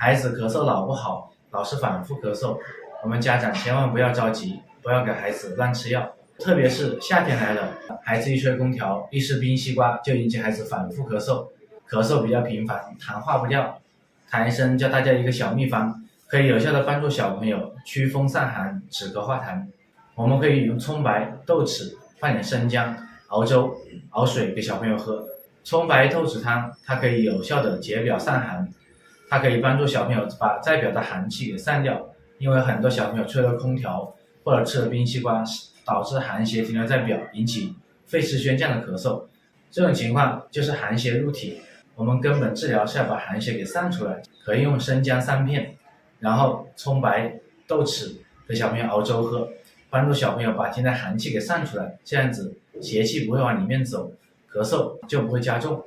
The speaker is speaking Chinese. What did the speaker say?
孩子咳嗽老不好，老是反复咳嗽，我们家长千万不要着急，不要给孩子乱吃药。特别是夏天来了，孩子一吹空调，一吃冰西瓜，就引起孩子反复咳嗽，咳嗽比较频繁，痰化不掉。谭医生教大家一个小秘方，可以有效的帮助小朋友驱风散寒、止咳化痰。我们可以用葱白、豆豉放点生姜，熬粥、熬水给小朋友喝。葱白豆豉汤，它可以有效的解表散寒，它可以帮助小朋友把在表的寒气给散掉。因为很多小朋友吹了空调或者吃了冰西瓜，导致寒邪停留在表，引起肺湿宣降的咳嗽。这种情况就是寒邪入体，我们根本治疗是要把寒邪给散出来。可以用生姜3片，然后葱白、豆豉给小朋友熬粥喝，帮助小朋友把体内寒气给散出来，这样子邪气不会往里面走，咳嗽就不会加重。